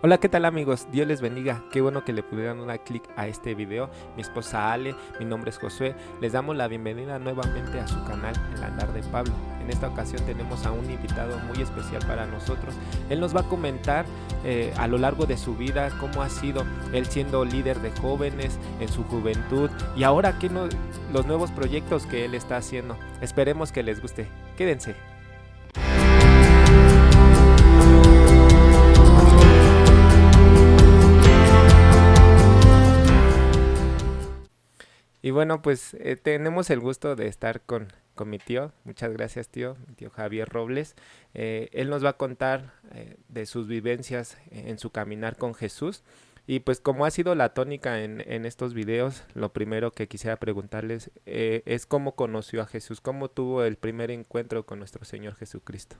Hola, ¿qué tal amigos? Dios les bendiga. Qué bueno que le pudieron dar clic a este video. Mi esposa Ale, mi nombre es Josué. Les damos la bienvenida nuevamente a su canal El Andar de Pablo. En esta ocasión tenemos a un invitado muy especial para nosotros. Él nos va a comentar a lo largo de su vida cómo ha sido él siendo líder de jóvenes en su juventud y ahora los nuevos proyectos que él está haciendo. Esperemos que les guste. Quédense. Y bueno, pues tenemos el gusto de estar con mi tío. Muchas gracias, tío. Mi tío Javier Robles. Él nos va a contar de sus vivencias en su caminar con Jesús. Y pues como ha sido la tónica en estos videos, lo primero que quisiera preguntarles es cómo conoció a Jesús, cómo tuvo el primer encuentro con nuestro Señor Jesucristo.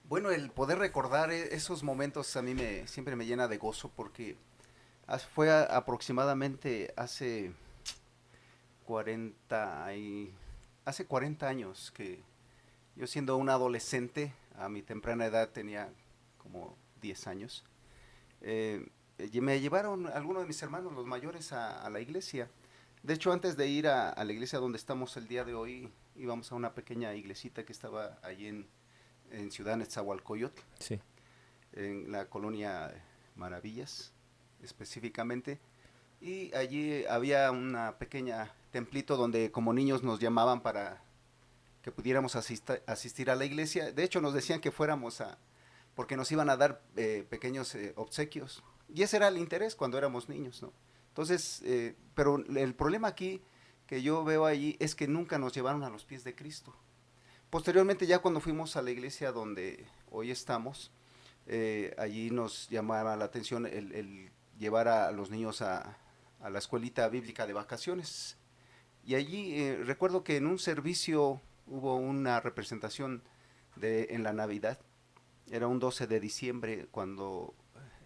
Bueno, el poder recordar esos momentos a mí siempre me llena de gozo porque fue aproximadamente hace 40 años que yo siendo un adolescente, a mi temprana edad tenía como 10 años, y me llevaron algunos de mis hermanos, los mayores, a la iglesia. De hecho, antes de ir a la iglesia donde estamos el día de hoy, íbamos a una pequeña iglesita que estaba allí en Ciudad Nezahualcóyotl, Sí. en la colonia Maravillas específicamente, y allí había una pequeña templito donde como niños nos llamaban para que pudiéramos asistir a la iglesia. De hecho nos decían que fuéramos porque nos iban a dar pequeños obsequios, y ese era el interés cuando éramos niños, ¿no? Entonces, pero el problema aquí que yo veo allí es que nunca nos llevaron a los pies de Cristo. Posteriormente, ya cuando fuimos a la iglesia donde hoy estamos, allí nos llamaba la atención el llevar a los niños a la escuelita bíblica de vacaciones. Y allí recuerdo que en un servicio hubo una representación en la Navidad. Era un 12 de diciembre cuando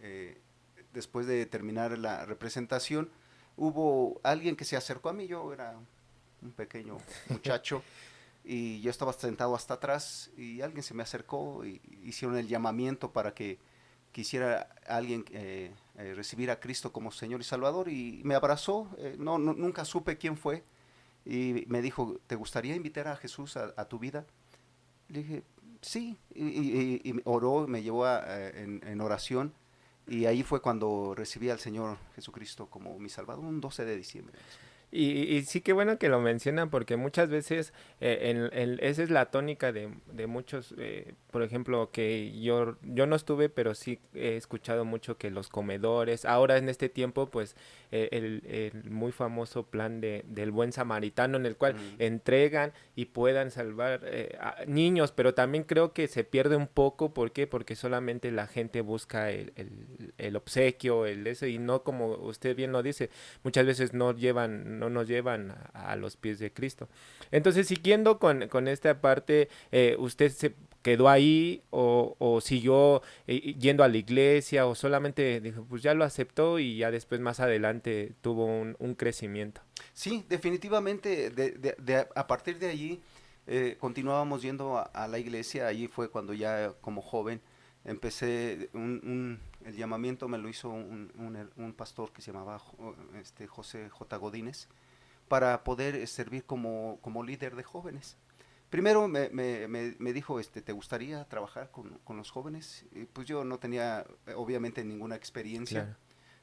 eh, después de terminar la representación hubo alguien que se acercó a mí. Yo era un pequeño muchacho y yo estaba sentado hasta atrás y alguien se me acercó y hicieron el llamamiento para que quisiera alguien recibir a Cristo como Señor y Salvador, y me abrazó. Nunca supe quién fue, y me dijo: ¿te gustaría invitar a Jesús a tu vida? Le dije sí, y oró, me llevó en oración, y ahí fue cuando recibí al Señor Jesucristo como mi Salvador, un 12 de diciembre más o menos. Y sí, qué bueno que lo mencionan porque muchas veces esa es la tónica de muchos, por ejemplo, que yo no estuve, pero sí he escuchado mucho que los comedores, ahora en este tiempo, pues el muy famoso plan del buen samaritano en el cual Mm. entregan y puedan salvar a niños, pero también creo que se pierde un poco, ¿por qué? Porque solamente la gente busca el obsequio, el eso, y no como usted bien lo dice, muchas veces no nos llevan a los pies de Cristo. Entonces, siguiendo con esta parte, ¿usted se quedó ahí o siguió yendo a la iglesia o solamente dijo, pues ya lo aceptó y ya después más adelante tuvo un crecimiento? Sí, definitivamente, a partir de allí continuábamos yendo a la iglesia. Allí fue cuando ya como joven empecé, el llamamiento me lo hizo un pastor que se llamaba José J. Godínez, para poder servir como líder de jóvenes. Primero me dijo, ¿te gustaría trabajar con los jóvenes? Y pues yo no tenía obviamente ninguna experiencia, Claro.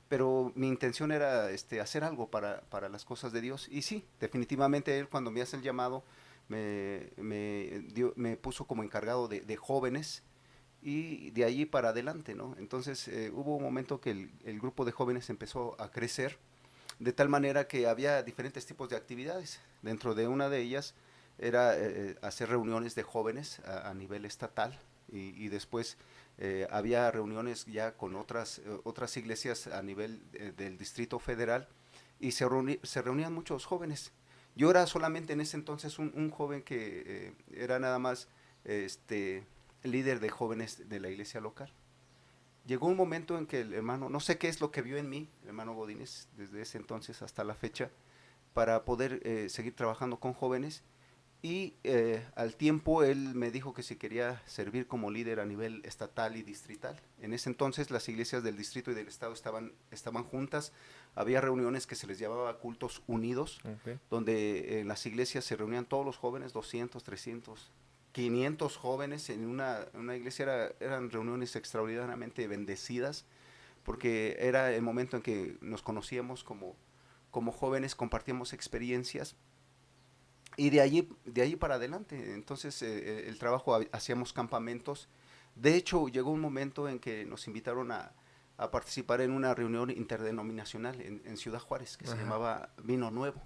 pero mi intención era hacer algo para las cosas de Dios. Y sí, definitivamente él, cuando me hace el llamado, me puso como encargado de jóvenes, y de allí para adelante, ¿no? Entonces hubo un momento que el grupo de jóvenes empezó a crecer, de tal manera que había diferentes tipos de actividades. Dentro de una de ellas era hacer reuniones de jóvenes a nivel estatal, y después había reuniones ya con otras iglesias a nivel del Distrito Federal, y se reunían muchos jóvenes. Yo era solamente en ese entonces un joven que era nada más este líder de jóvenes de la iglesia local. Llegó un momento en que el hermano, no sé qué es lo que vio en mí, el hermano Godínez, desde ese entonces hasta la fecha, para poder seguir trabajando con jóvenes, Y al tiempo él me dijo que si quería servir como líder a nivel estatal y distrital. En ese entonces las iglesias del distrito y del estado estaban juntas. Había reuniones que se les llamaba cultos unidos, Ok. donde en las iglesias se reunían todos los jóvenes, 200, 300, 500 jóvenes en una iglesia. Eran reuniones extraordinariamente bendecidas, porque era el momento en que nos conocíamos como jóvenes, compartíamos experiencias y de allí para adelante. Entonces el trabajo, hacíamos campamentos. De hecho, llegó un momento en que nos invitaron a participar en una reunión interdenominacional en Ciudad Juárez, que se Ajá. llamaba Vino Nuevo.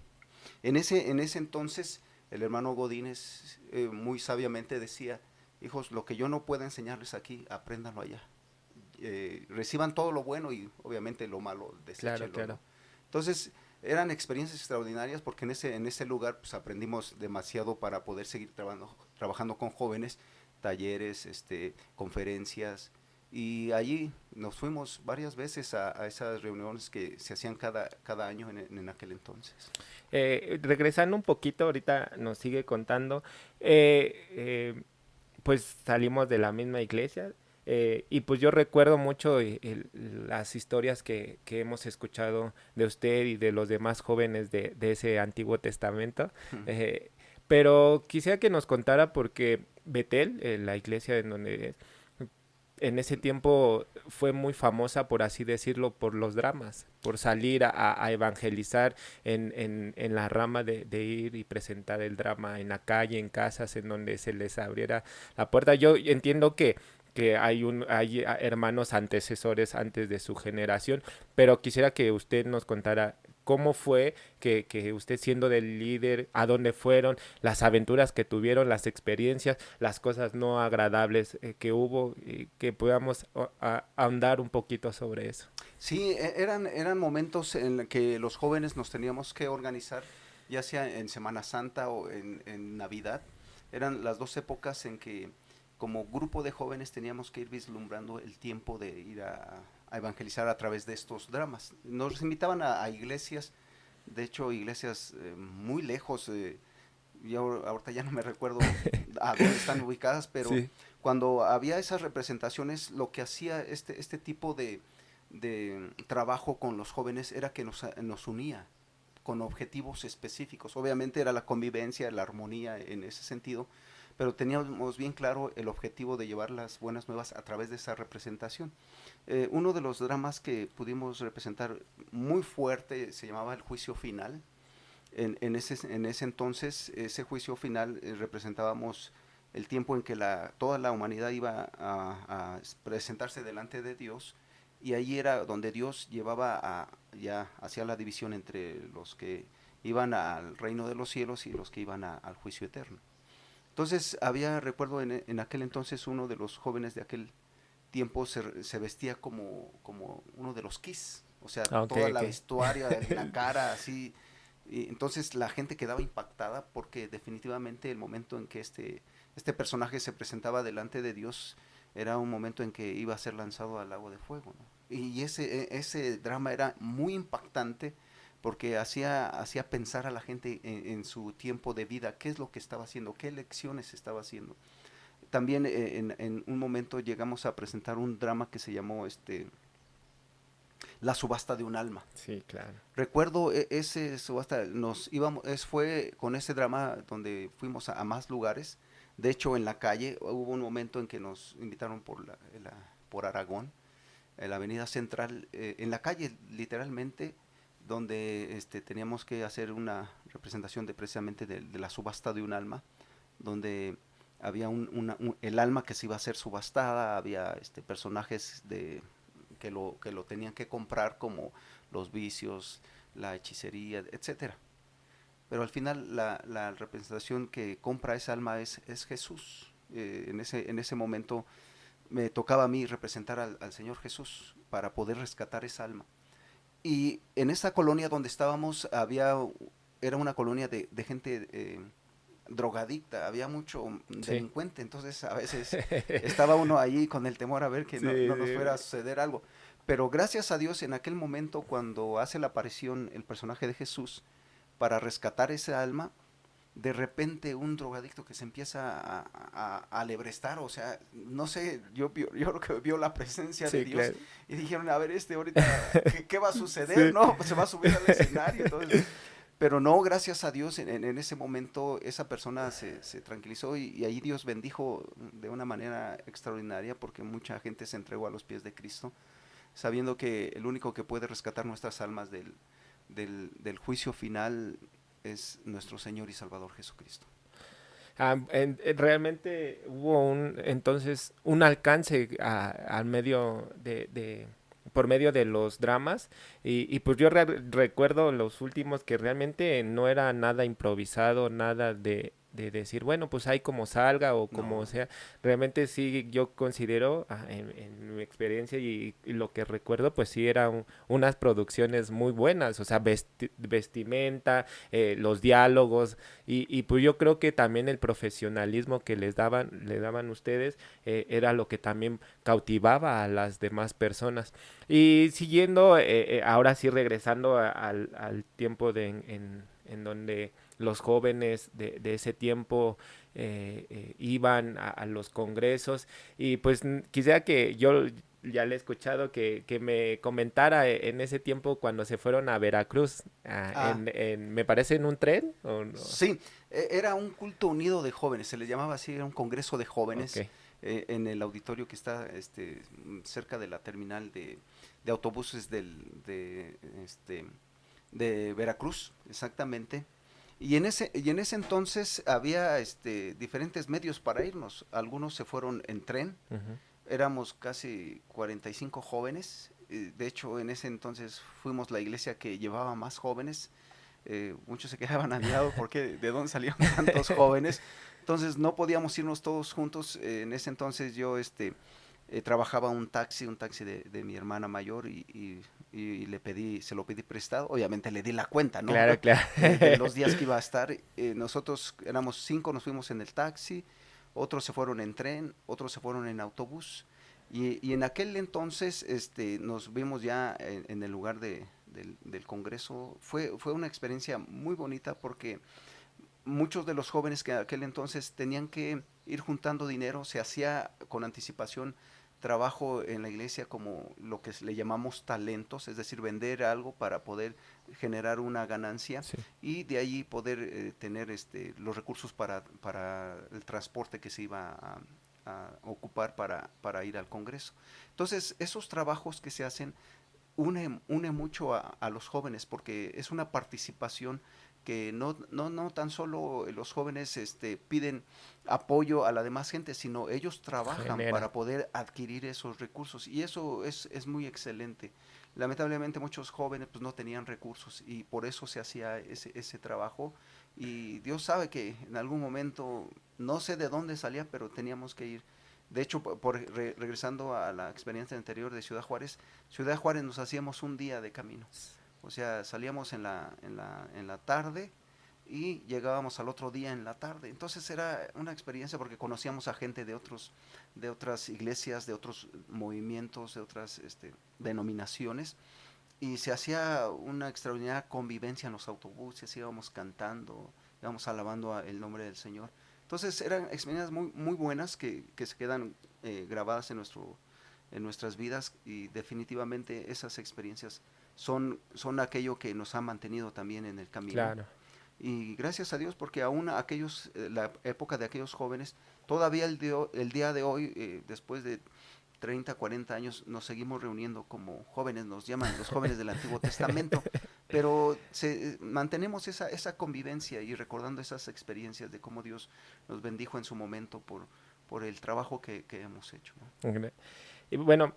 En ese entonces, el hermano Godínez muy sabiamente decía: hijos, lo que yo no pueda enseñarles aquí, apréndanlo allá. Reciban todo lo bueno y obviamente lo malo, Claro, deséchenlo, claro. ¿no? Entonces, eran experiencias extraordinarias, porque en ese lugar pues aprendimos demasiado para poder seguir trabajando con jóvenes, talleres, conferencias, y allí nos fuimos varias veces a esas reuniones que se hacían cada año en aquel entonces. Regresando un poquito, ahorita nos sigue contando, pues salimos de la misma iglesia, y pues yo recuerdo mucho las historias que hemos escuchado de usted y de los demás jóvenes de ese Antiguo Testamento, eh, pero quisiera que nos contara porque Betel, la iglesia en donde en ese tiempo fue muy famosa, por así decirlo, por los dramas, por salir a evangelizar en la rama de ir y presentar el drama en la calle, en casas, en donde se les abriera la puerta. Yo entiendo que hay hermanos antecesores antes de su generación, pero quisiera que usted nos contara cómo fue que usted siendo del líder, a dónde fueron, las aventuras que tuvieron, las experiencias, las cosas no agradables que hubo, y que podamos ahondar un poquito sobre eso. Sí, eran momentos en los que los jóvenes nos teníamos que organizar, ya sea en Semana Santa o en Navidad. Eran las dos épocas en que como grupo de jóvenes teníamos que ir vislumbrando el tiempo de ir a evangelizar a través de estos dramas. Nos invitaban a iglesias, de hecho iglesias muy lejos. Yo ahorita ya no me recuerdo a dónde están ubicadas, pero Sí. cuando había esas representaciones, lo que hacía este tipo de trabajo con los jóvenes era que nos unía con objetivos específicos. Obviamente era la convivencia, la armonía en ese sentido, pero teníamos bien claro el objetivo de llevar las buenas nuevas a través de esa representación. Uno de los dramas que pudimos representar muy fuerte se llamaba El Juicio Final. En ese entonces, ese juicio final, representábamos el tiempo en que toda la humanidad iba a presentarse delante de Dios, y allí era donde Dios llevaba ya hacia la división entre los que iban al reino de los cielos y los que iban al juicio eterno. Entonces recuerdo en aquel entonces, uno de los jóvenes de aquel tiempo se vestía como uno de los Kiss, o sea, Ah, ok, toda la ok. vestuaria, la cara así. Y entonces la gente quedaba impactada, porque definitivamente el momento en que este personaje se presentaba delante de Dios era un momento en que iba a ser lanzado al lago de fuego, ¿no? Y ese drama era muy impactante, porque hacía pensar a la gente en su tiempo de vida, qué es lo que estaba haciendo, qué elecciones estaba haciendo. También en un momento llegamos a presentar un drama que se llamó La subasta de un alma. Sí, claro. Recuerdo ese subasta, fue con ese drama donde fuimos a más lugares. De hecho, en la calle hubo un momento en que nos invitaron por Aragón, en la avenida central, en la calle literalmente, donde teníamos que hacer una representación precisamente de la subasta de un alma, donde había el alma que se iba a ser subastada. Había personajes que lo tenían que comprar, como los vicios, la hechicería, etcétera. Pero al final la representación que compra esa alma es Jesús. En ese momento me tocaba a mí representar al Señor Jesús para poder rescatar esa alma. Y en esa colonia donde estábamos era una colonia de gente drogadicta, había mucho Sí. delincuente. Entonces a veces estaba uno allí con el temor a ver que Sí, no nos fuera a sí. suceder algo. Pero gracias a Dios, en aquel momento, cuando hace la aparición el personaje de Jesús para rescatar esa alma, de repente un drogadicto que se empieza a alebrestar, o sea, no sé, yo creo que vio la presencia de Sí, Dios claro. y dijeron, a ver, ahorita, ¿qué va a suceder? Sí. No, pues se va a subir al escenario, entonces, pero no, gracias a Dios, en ese momento esa persona se tranquilizó y ahí Dios bendijo de una manera extraordinaria porque mucha gente se entregó a los pies de Cristo, sabiendo que el único que puede rescatar nuestras almas del juicio final es nuestro Señor y Salvador Jesucristo. Realmente hubo entonces un alcance al medio por medio de los dramas y pues yo recuerdo los últimos que realmente no era nada improvisado, nada de decir, bueno, pues ahí como salga o como No, sea, realmente sí yo considero en mi experiencia y lo que recuerdo, pues sí eran unas producciones muy buenas, o sea, vestimenta, los diálogos, pues yo creo que también el profesionalismo que le daban ustedes, era lo que también cautivaba a las demás personas. Y siguiendo, ahora sí regresando al tiempo en donde los jóvenes de ese tiempo iban a los congresos y pues quisiera que yo ya le he escuchado que me comentara en ese tiempo cuando se fueron a Veracruz, ah, me parece en un tren, ¿o no? sí, era un culto unido de jóvenes, se le llamaba así, era un congreso de Ok. jóvenes en el auditorio que está cerca de la terminal de autobuses de Veracruz, exactamente. Y en ese entonces había diferentes medios para irnos. Algunos se fueron en tren, Ujú. éramos casi 45 jóvenes. De hecho, en ese entonces fuimos la iglesia que llevaba más jóvenes. Muchos se quedaban admirados porque de dónde salían tantos jóvenes. Entonces no podíamos irnos todos juntos. En ese entonces yo trabajaba un taxi de mi hermana mayor y se lo pedí prestado. Obviamente le di la cuenta, ¿no? Claro, claro. De los días que iba a estar. Nosotros éramos 5, nos fuimos en el taxi, otros se fueron en tren, otros se fueron en autobús. Y en aquel entonces nos vimos ya en el lugar del Congreso. Fue una experiencia muy bonita porque muchos de los jóvenes que en aquel entonces tenían que ir juntando dinero, se hacía con anticipación trabajo en la iglesia como lo que le llamamos talentos, es decir, vender algo para poder generar una ganancia Sí. y de ahí poder tener los recursos para el transporte que se iba a ocupar para ir al Congreso. Entonces, esos trabajos que se hacen une mucho a los jóvenes porque es una participación que no tan solo los jóvenes piden apoyo a la demás gente, sino ellos trabajan Genera. para poder adquirir esos recursos y eso es muy excelente. Lamentablemente muchos jóvenes pues no tenían recursos y por eso se hacía ese trabajo y Dios sabe que en algún momento, no sé de dónde salía, pero teníamos que ir. De hecho, regresando a la experiencia anterior de Ciudad Juárez nos hacíamos un día de camino. O sea, salíamos en la tarde y llegábamos al otro día en la tarde. Entonces era una experiencia porque conocíamos a gente de otras iglesias, de otros movimientos, de otras denominaciones y se hacía una extraordinaria convivencia en los autobuses, íbamos cantando, íbamos alabando el nombre del Señor. Entonces eran experiencias muy, muy buenas que se quedan grabadas en nuestras vidas y definitivamente esas experiencias son aquello que nos ha mantenido también en el camino. Claro. Y gracias a Dios porque aún la época de aquellos jóvenes, todavía el día de hoy, después de 30, 40 años, nos seguimos reuniendo como jóvenes, nos llaman los jóvenes del Antiguo Testamento, pero mantenemos esa convivencia y recordando esas experiencias de cómo Dios nos bendijo en su momento por el trabajo que hemos hecho, ¿no? Y bueno,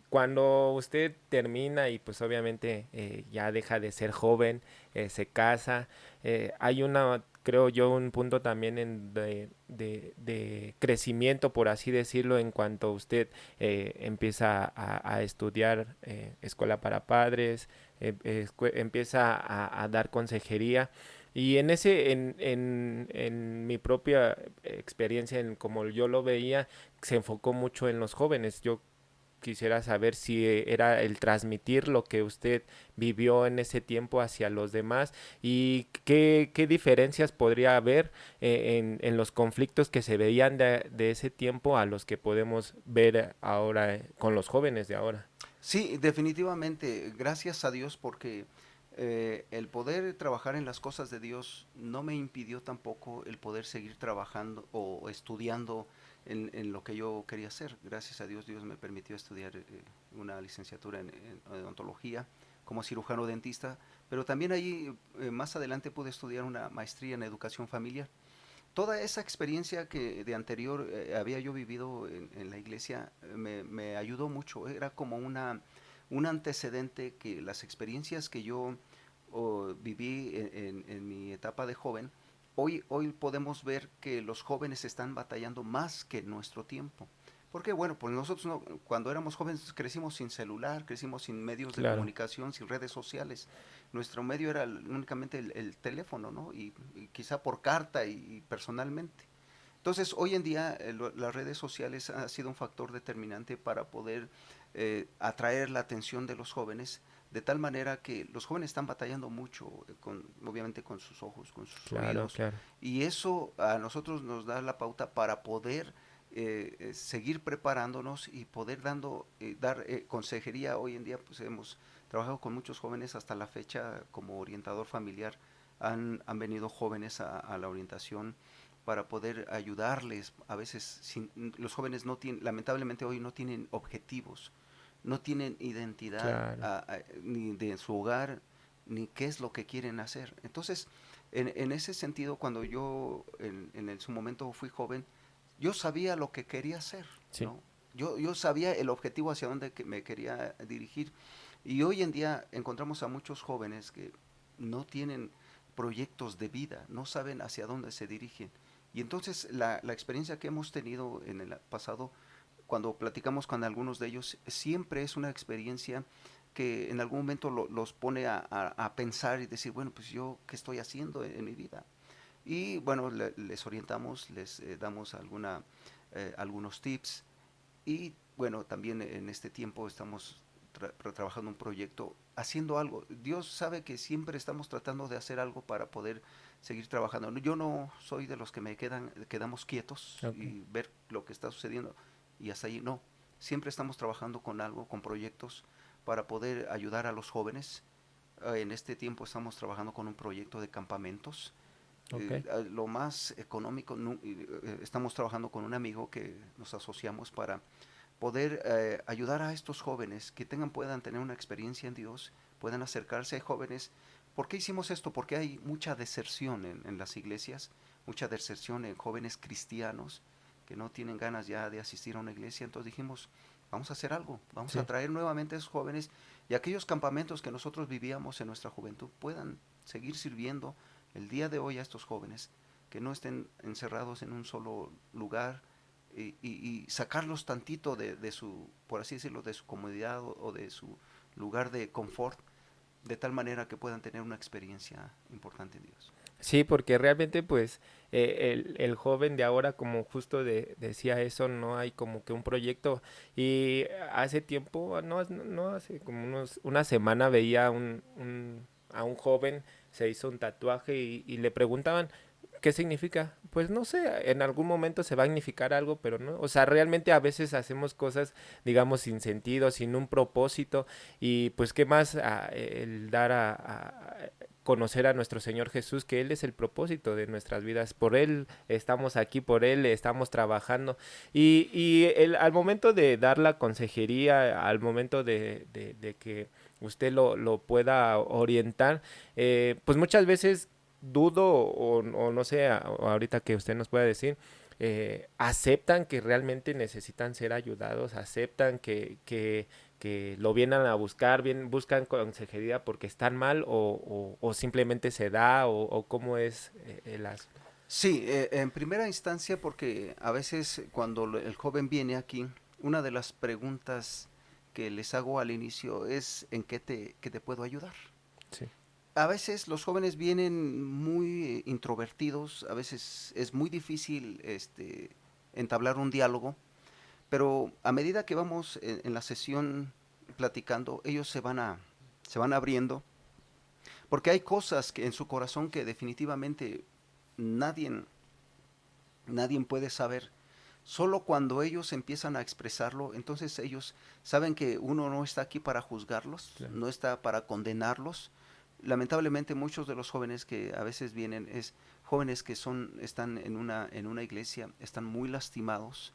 cuando usted termina y pues obviamente ya deja de ser joven, se casa, hay creo yo, un punto también de crecimiento, por así decirlo, en cuanto usted empieza a estudiar escuela para padres, empieza a dar consejería. Y en mi propia experiencia, en como yo lo veía, se enfocó mucho en los jóvenes. Yo quisiera saber si era el transmitir lo que usted vivió en ese tiempo hacia los demás y qué diferencias podría haber en los conflictos que se veían de ese tiempo a los que podemos ver ahora con los jóvenes de ahora. Sí, definitivamente, gracias a Dios porque el poder trabajar en las cosas de Dios no me impidió tampoco el poder seguir trabajando o estudiando en lo que yo quería hacer. Gracias a Dios, Dios me permitió estudiar una licenciatura en odontología como cirujano dentista, pero también ahí más adelante pude estudiar una maestría en educación familiar. Toda esa experiencia que de anterior había yo vivido en la iglesia me ayudó mucho. Era como un antecedente que las experiencias que yo viví en mi etapa de joven, hoy podemos ver que los jóvenes están batallando más que en nuestro tiempo. Porque bueno, pues nosotros cuando éramos jóvenes crecimos sin celular, crecimos sin medios de Claro, comunicación, sin redes sociales. Nuestro medio era únicamente el teléfono, ¿no? Y quizá por carta y personalmente. Entonces, hoy en día las redes sociales han sido un factor determinante para poder atraer la atención de los jóvenes, de tal manera que los jóvenes están batallando mucho, obviamente con sus ojos, con sus claro, oídos, claro. y eso a nosotros nos da la pauta para poder seguir preparándonos y poder dar consejería. Hoy en día pues hemos trabajado con muchos jóvenes hasta la fecha como orientador familiar. Han venido jóvenes a la orientación para poder ayudarles. A veces los jóvenes no tienen, lamentablemente hoy no tienen objetivos, no tienen identidad Claro. ni de su hogar, ni qué es lo que quieren hacer. Entonces, en ese sentido, cuando yo su momento fui joven, yo sabía lo que quería hacer, Sí, ¿no? Yo sabía el objetivo hacia dónde me quería dirigir. Y hoy en día encontramos a muchos jóvenes que no tienen proyectos de vida, no saben hacia dónde se dirigen. Y entonces la experiencia que hemos tenido en el pasado, cuando platicamos con algunos de ellos, siempre es una experiencia que en algún momento los pone a pensar y decir, bueno, pues yo, ¿qué estoy haciendo en mi vida? Y bueno, les orientamos, les damos algunos tips y bueno, también en este tiempo estamos trabajando un proyecto, haciendo algo. Dios sabe que siempre estamos tratando de hacer algo para poder seguir trabajando. Yo no soy de los que quedamos quietos ok. y ver lo que está sucediendo y hasta ahí no. Siempre estamos trabajando con algo, con proyectos para poder ayudar a los jóvenes. En este tiempo estamos trabajando con un proyecto de campamentos. Ok, Lo más económico, estamos trabajando con un amigo que nos asociamos para poder ayudar a estos jóvenes que puedan tener una experiencia en Dios, puedan acercarse a jóvenes. ¿Por qué hicimos esto? Porque hay mucha deserción en las iglesias, mucha deserción en jóvenes cristianos que no tienen ganas ya de asistir a una iglesia. Entonces dijimos, vamos a hacer algo, vamos a sí. traer nuevamente a esos jóvenes y aquellos campamentos que nosotros vivíamos en nuestra juventud puedan seguir sirviendo el día de hoy a estos jóvenes, que no estén encerrados en un solo lugar, y sacarlos tantito de su, por así decirlo, de su comodidad o de su lugar de confort, de tal manera que puedan tener una experiencia importante en Dios. Sí, porque realmente pues el joven de ahora como justo decía eso, no hay como que un proyecto y hace tiempo, no hace como una semana veía a un joven, se hizo un tatuaje y le preguntaban, ¿qué significa? Pues no sé, en algún momento se va a significar algo, pero no, o sea, realmente a veces hacemos cosas, digamos, sin sentido, sin un propósito, y pues qué más el dar a conocer a nuestro Señor Jesús, que Él es el propósito de nuestras vidas, por Él estamos aquí, por Él estamos trabajando, al momento de dar la consejería, al momento de que usted lo pueda orientar, pues muchas veces dudo o no sé, ahorita que usted nos pueda decir, aceptan que realmente necesitan ser ayudados, aceptan que lo vienen a buscar, buscan consejería porque están mal o simplemente se da o cómo es el asunto. Sí, en primera instancia porque a veces cuando el joven viene aquí, una de las preguntas que les hago al inicio es ¿en qué te puedo ayudar? Sí, A veces los jóvenes vienen muy introvertidos, a veces es muy difícil entablar un diálogo, Pero a medida que vamos en la sesión platicando, ellos se van abriendo, porque hay cosas que en su corazón que definitivamente nadie, nadie puede saber. Solo cuando ellos empiezan a expresarlo, entonces ellos saben que uno no está aquí para juzgarlos, Claro. no está para condenarlos. Lamentablemente muchos de los jóvenes que a veces vienen es jóvenes que están en una iglesia, están muy lastimados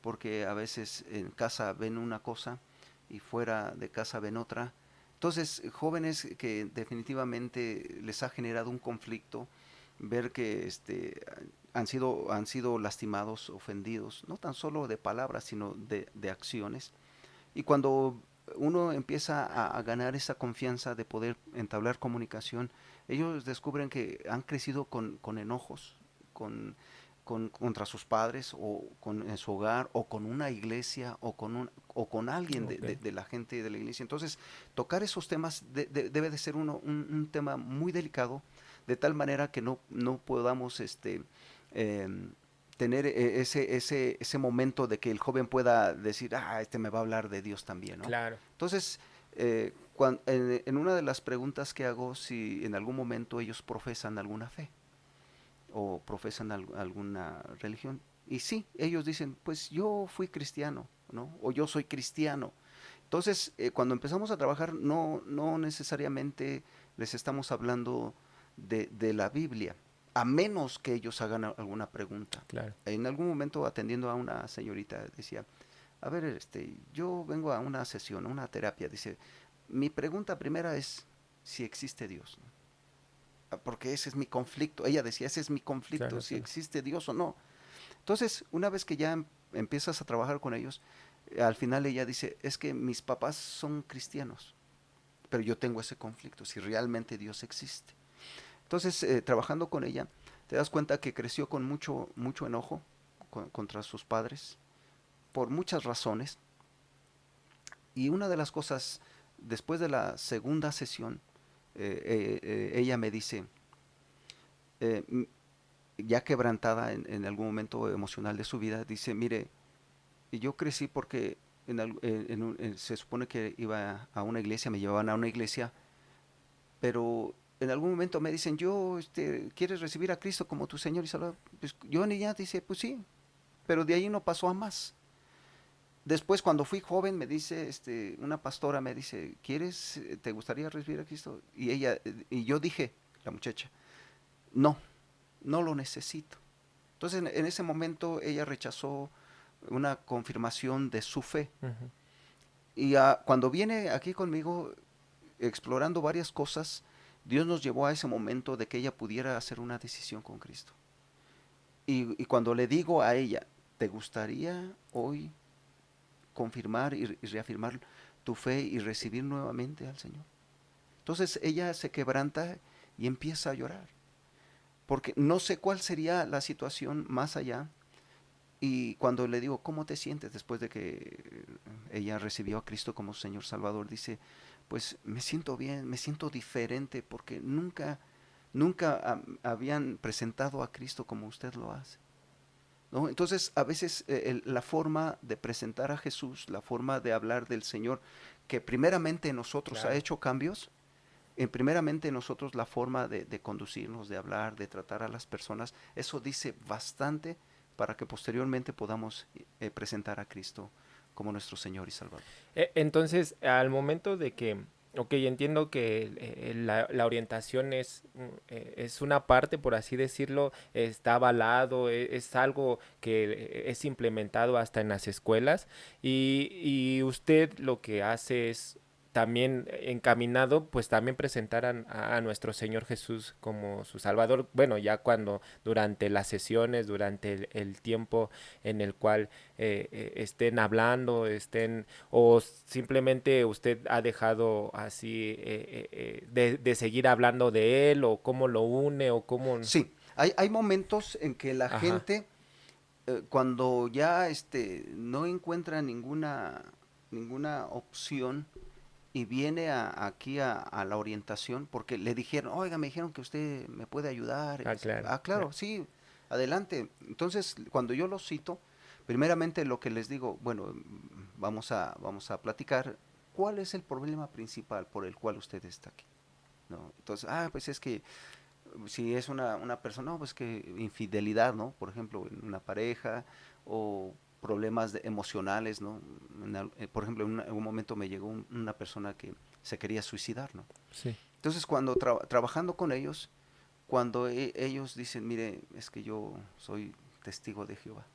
porque a veces en casa ven una cosa y fuera de casa ven otra. Entonces, jóvenes que definitivamente les ha generado un conflicto ver que han sido lastimados, ofendidos, no tan solo de palabras, sino de acciones. Y cuando uno empieza a ganar esa confianza de poder entablar comunicación, ellos descubren que han crecido con enojos, con, contra sus padres o en su hogar o con una iglesia o con alguien Ok. de la gente de la iglesia. Entonces, tocar esos temas debe de ser un tema muy delicado, de tal manera que no podamos em, tener ese momento de que el joven pueda decir, este me va a hablar de Dios también, ¿no? Claro. Entonces, en una de las preguntas que hago, si en algún momento ellos profesan alguna fe o profesan alguna religión, y sí, ellos dicen, pues yo fui cristiano, ¿no? O yo soy cristiano. Entonces, cuando empezamos a trabajar, no necesariamente les estamos hablando de la Biblia, a menos que ellos hagan alguna pregunta. Claro. En algún momento, atendiendo a una señorita, decía, a ver, yo vengo a una sesión, a una terapia, dice, mi pregunta primera es si existe Dios, ¿no? Porque ese es mi conflicto. Ella decía, ese es mi conflicto, Claro, si claro. existe Dios o no. Entonces, una vez que ya empiezas a trabajar con ellos, al final ella dice, es que mis papás son cristianos, pero yo tengo ese conflicto, si realmente Dios existe. Entonces, trabajando con ella, te das cuenta que creció con mucho enojo contra sus padres, por muchas razones. Y una de las cosas, después de la segunda sesión, ella me dice, eh, ya quebrantada en algún momento emocional de su vida, dice, mire, yo crecí porque se supone que iba a una iglesia, me llevaban a una iglesia, pero en algún momento me dicen, ¿quieres recibir a Cristo como tu Señor y Salvador? Pues yo niña dice, pues sí, pero de ahí no pasó a más. Después, cuando fui joven, me dice, una pastora me dice, te gustaría recibir a Cristo? Y yo dije, la muchacha, no, no lo necesito. Entonces, en ese momento, ella rechazó una confirmación de su fe. Ujú. Y cuando viene aquí conmigo, explorando varias cosas, Dios nos llevó a ese momento de que ella pudiera hacer una decisión con Cristo. Y cuando le digo a ella, ¿te gustaría hoy confirmar y reafirmar tu fe y recibir nuevamente al Señor? Entonces ella se quebranta y empieza a llorar, porque no sé cuál sería la situación más allá. Y cuando le digo, ¿cómo te sientes después de que ella recibió a Cristo como Señor Salvador? Dice, pues me siento bien, me siento diferente porque nunca habían presentado a Cristo como usted lo hace, ¿no? Entonces, a veces la forma de presentar a Jesús, la forma de hablar del Señor, que primeramente en nosotros ha Claro. hecho cambios, primeramente en nosotros la forma de conducirnos, de hablar, de tratar a las personas, eso dice bastante para que posteriormente podamos presentar a Cristo como nuestro Señor y Salvador. Entonces, al momento de que, ok, entiendo que la orientación es una parte, por así decirlo, está avalado, es algo que es implementado hasta en las escuelas y usted lo que hace es también encaminado, pues también presentar a nuestro Señor Jesús como su Salvador, bueno, ya cuando durante las sesiones, durante el tiempo en el cual estén hablando, estén o simplemente usted ha dejado así de seguir hablando de él o cómo lo une o cómo... Sí, hay momentos en que la Ajá, gente, cuando ya no encuentra ninguna opción y viene aquí a la orientación porque le dijeron, oiga, me dijeron que usted me puede ayudar. ah, claro, Claro, sí, adelante. Entonces, cuando yo lo cito, Primeramente lo que les digo, bueno, vamos a platicar cuál es el problema principal por el cual usted está aquí, ¿no? Entonces, pues es que si es una persona, no, pues que infidelidad, ¿no? Por ejemplo, en una pareja o problemas emocionales, ¿no? Por ejemplo, en un momento me llegó una persona que se quería suicidar, ¿no? Sí. Entonces, cuando trabajando con ellos, cuando ellos dicen, mire, es que yo soy testigo de Jehová.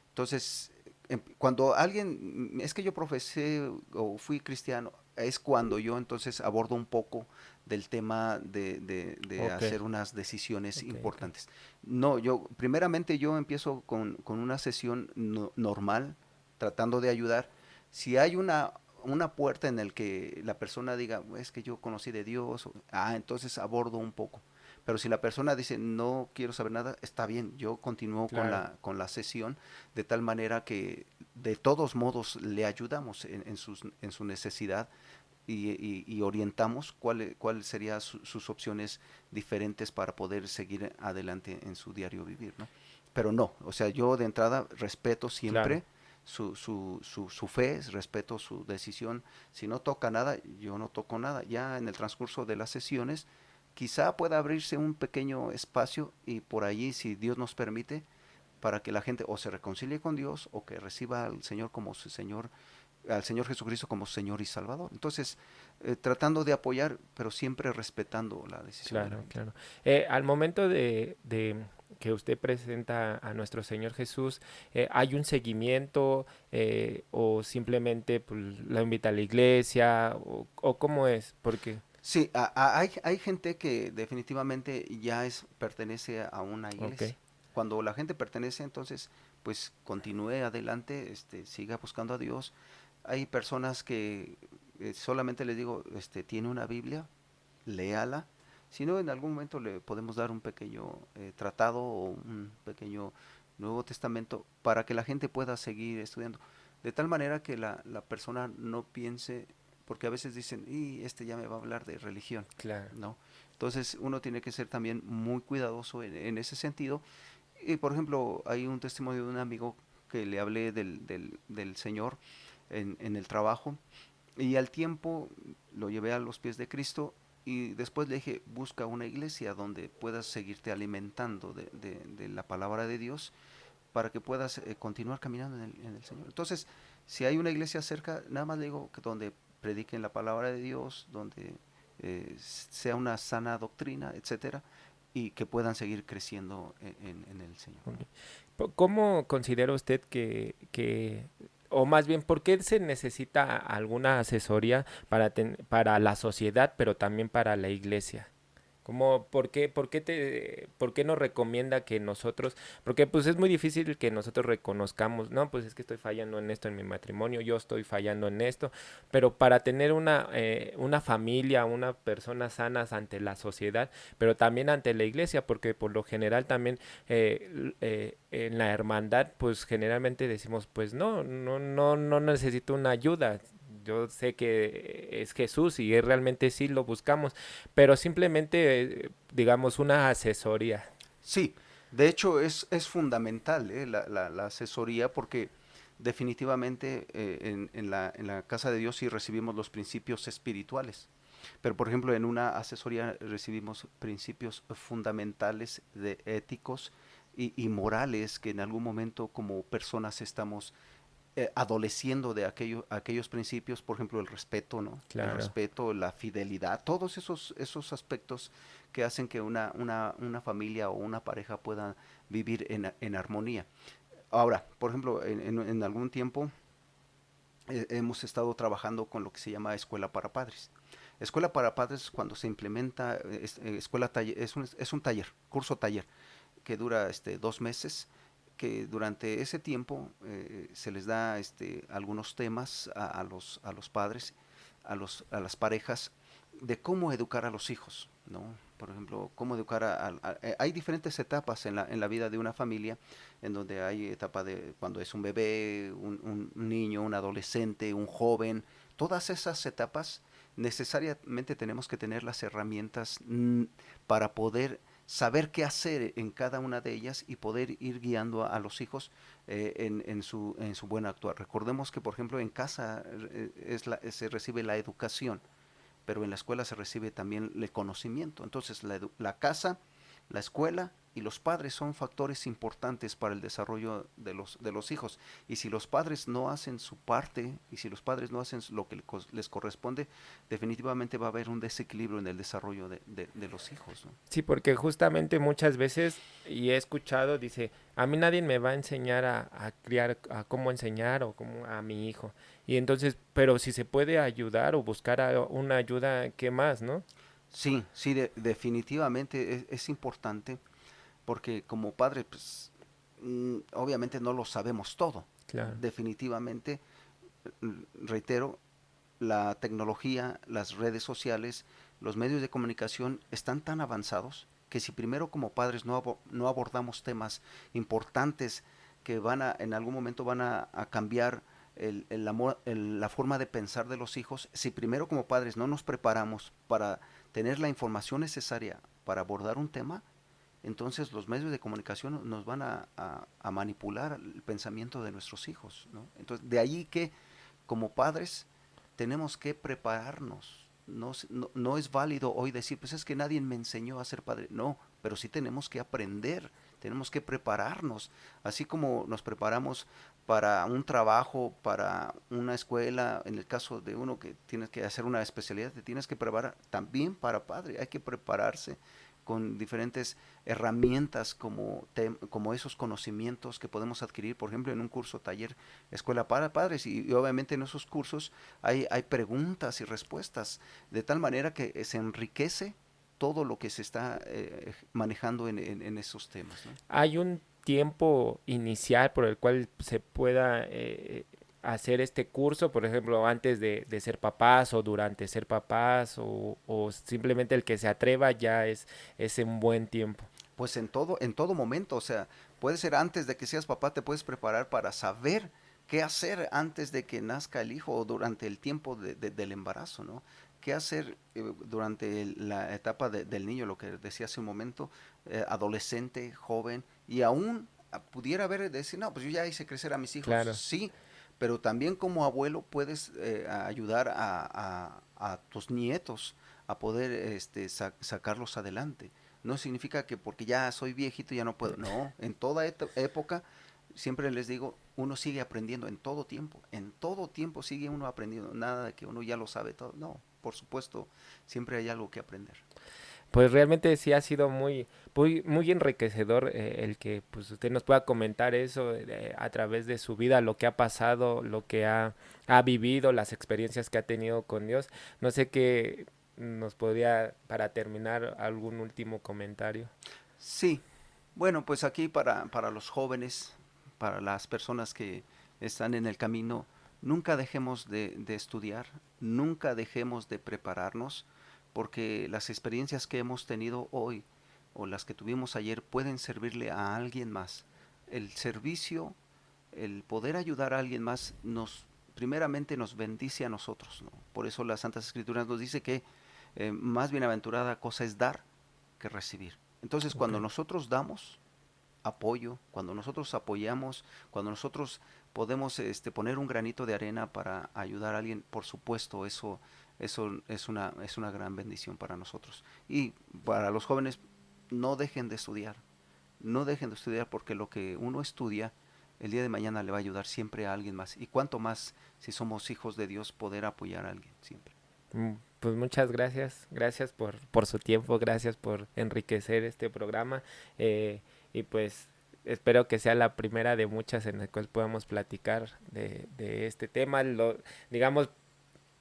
Entonces, cuando alguien, es que yo profesé o fui cristiano, es cuando yo entonces abordo un poco del tema de Ok, hacer unas decisiones ok, ok. importantes. No, primeramente yo empiezo con una sesión normal, tratando de ayudar. Si hay una puerta en el que la persona diga, es que yo conocí de Dios, entonces abordo un poco. Pero si la persona dice, no quiero saber nada, está bien, yo continúo con Claro, la sesión de tal manera que de todos modos le ayudamos en su necesidad y orientamos cuál serían sus opciones diferentes para poder seguir adelante en su diario vivir, ¿no? Pero no, o sea, yo de entrada respeto claro. siempre su fe, respeto su decisión. Si no toca nada, yo no toco nada. Ya en el transcurso de las sesiones, quizá pueda abrirse un pequeño espacio y por allí, si Dios nos permite, para que la gente o se reconcilie con Dios o que reciba al Señor como su Señor, al Señor Jesucristo como Señor y Salvador. Entonces, tratando de apoyar, pero siempre respetando la decisión de la Claro, gente. claro. Al momento de que usted presenta a nuestro Señor Jesús, ¿hay un seguimiento o simplemente pues, la invita a la iglesia o cómo es? Porque, Sí, hay gente que definitivamente pertenece a una ok, iglesia. Cuando la gente pertenece, entonces, pues continúe adelante, siga buscando a Dios. Hay personas que solamente les digo, tiene una Biblia, léala. Si no, en algún momento le podemos dar un pequeño tratado o un pequeño Nuevo Testamento para que la gente pueda seguir estudiando. De tal manera que la persona no piense, porque a veces dicen, y ya me va a hablar de religión, claro, ¿no? Entonces uno tiene que ser también muy cuidadoso en ese sentido. Y por ejemplo, hay un testimonio de un amigo que le hablé del Señor en el trabajo y al tiempo lo llevé a los pies de Cristo y después le dije, busca una iglesia donde puedas seguirte alimentando de la palabra de Dios para que puedas continuar caminando en el Señor. Entonces, si hay una iglesia cerca, nada más le digo que donde prediquen la palabra de Dios, donde sea una sana doctrina, etcétera, y que puedan seguir creciendo en el Señor, ok. ¿no? ¿Cómo considera usted o más bien, ¿por qué se necesita alguna asesoría para la sociedad, pero también para la iglesia? Como, por qué nos recomienda que nosotros, porque pues es muy difícil que nosotros reconozcamos, no, pues es que estoy fallando en esto en mi matrimonio, yo estoy fallando en esto, pero para tener una familia, una persona sanas ante la sociedad, pero también ante la iglesia, porque por lo general también en la hermandad, pues generalmente decimos, pues no necesito una ayuda, yo sé que es Jesús y realmente sí lo buscamos, pero simplemente, digamos, una asesoría. Sí, de hecho es fundamental la asesoría porque definitivamente en la casa de Dios sí recibimos los principios espirituales, pero por ejemplo en una asesoría recibimos principios fundamentales de éticos y morales que en algún momento como personas estamos adoleciendo de aquellos principios, por ejemplo, el respeto, ¿no? El Claro, respeto, la fidelidad, todos esos aspectos que hacen que una familia o una pareja pueda vivir en armonía. Ahora, por ejemplo, en algún tiempo hemos estado trabajando con lo que se llama Escuela para Padres. Escuela para Padres, cuando se implementa, escuela taller, es un taller, curso taller, que dura 2 meses, que durante ese tiempo se les da algunos temas a los padres, a las parejas, de cómo educar a los hijos, ¿no? Por ejemplo, cómo educar hay diferentes etapas en la vida de una familia, en donde hay etapa de cuando es un bebé, un niño, un adolescente, un joven. Todas esas etapas necesariamente tenemos que tener las herramientas para poder saber qué hacer en cada una de ellas y poder ir guiando a los hijos en su buen actuar. Recordemos que, por ejemplo, en casa se recibe la educación, pero en la escuela se recibe también el conocimiento. Entonces, la casa, la escuela y los padres son factores importantes para el desarrollo de los hijos. Y si los padres no hacen su parte, y si los padres no hacen lo que les corresponde, definitivamente va a haber un desequilibrio en el desarrollo de los hijos, ¿no? Sí, porque justamente muchas veces, y he escuchado, dice, a mí nadie me va a enseñar a criar, a cómo enseñar o cómo a mi hijo. Y entonces, pero si se puede ayudar o buscar una ayuda, ¿qué más, no? Sí, sí, definitivamente es importante porque como padre, pues, obviamente no lo sabemos todo. Claro, Definitivamente, reitero, la tecnología, las redes sociales, los medios de comunicación están tan avanzados que si primero como padres no abordamos temas importantes que en algún momento van a cambiar la forma de pensar de los hijos, si primero como padres no nos preparamos para tener la información necesaria para abordar un tema, entonces los medios de comunicación nos van a manipular el pensamiento de nuestros hijos, ¿no? Entonces, de ahí que como padres tenemos que prepararnos. No es válido hoy decir, pues es que nadie me enseñó a ser padre. No, pero sí tenemos que aprender, tenemos que prepararnos. Así como nos preparamos para un trabajo, para una escuela, en el caso de uno que tienes que hacer una especialidad, te tienes que preparar también para padre. Hay que prepararse con diferentes herramientas como esos conocimientos que podemos adquirir, por ejemplo, en un curso, taller, escuela para padres, y obviamente en esos cursos hay preguntas y respuestas, de tal manera que se enriquece todo lo que se está manejando en esos temas, ¿no? ¿hay un tiempo inicial por el cual se pueda hacer este curso, por ejemplo, antes de ser papás o durante ser papás o simplemente el que se atreva ya es un buen tiempo? Pues en todo momento, o sea, puede ser antes de que seas papá, te puedes preparar para saber qué hacer antes de que nazca el hijo o durante el tiempo del embarazo, ¿no? ¿Qué hacer durante la etapa del niño, lo que decía hace un momento, adolescente, joven, y aún pudiera haber, decir, no, pues yo ya hice crecer a mis hijos, Claro, sí, pero también como abuelo puedes ayudar a tus nietos a poder sacarlos adelante. No significa que porque ya soy viejito ya no puedo. No, en toda época, siempre les digo, uno sigue aprendiendo en todo tiempo sigue uno aprendiendo, nada de que uno ya lo sabe todo. No, por supuesto, siempre hay algo que aprender. pues realmente sí ha sido muy enriquecedor el que pues usted nos pueda comentar eso a través de su vida, lo que ha pasado, lo que ha vivido, las experiencias que ha tenido con Dios. No sé qué nos podría, para terminar, algún último comentario. Sí, bueno, pues aquí para los jóvenes, para las personas que están en el camino, nunca dejemos de estudiar, nunca dejemos de prepararnos, porque las experiencias que hemos tenido hoy o las que tuvimos ayer pueden servirle a alguien más. El servicio, el poder ayudar a alguien más, primeramente nos bendice a nosotros, ¿no? Por eso las Santas Escrituras nos dice que más bienaventurada cosa es dar que recibir. Entonces, Ok. cuando nosotros damos apoyo, cuando nosotros apoyamos, cuando nosotros podemos poner un granito de arena para ayudar a alguien, por supuesto, eso es una gran bendición para nosotros. Y para los jóvenes, no dejen de estudiar, no dejen de estudiar porque lo que uno estudia el día de mañana le va a ayudar siempre a alguien más. Y cuanto más, si somos hijos de Dios, poder apoyar a alguien siempre. Pues muchas gracias, gracias por su tiempo, gracias por enriquecer este programa y pues espero que sea la primera de muchas en la cual podamos platicar de este tema. Digamos,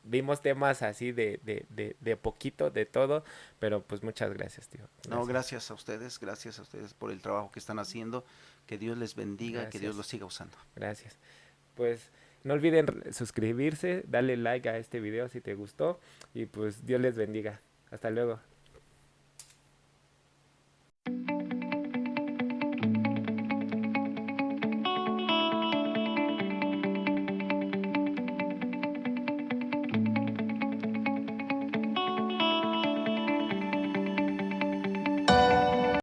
vimos temas así de poquito, de todo, pero pues muchas gracias, tío. No, Gracias, gracias a ustedes por el trabajo que están haciendo. Que Dios les bendiga, que Dios gracias, los siga usando. gracias. Pues no olviden suscribirse, darle like a este video si te gustó y pues Dios les bendiga. Hasta luego.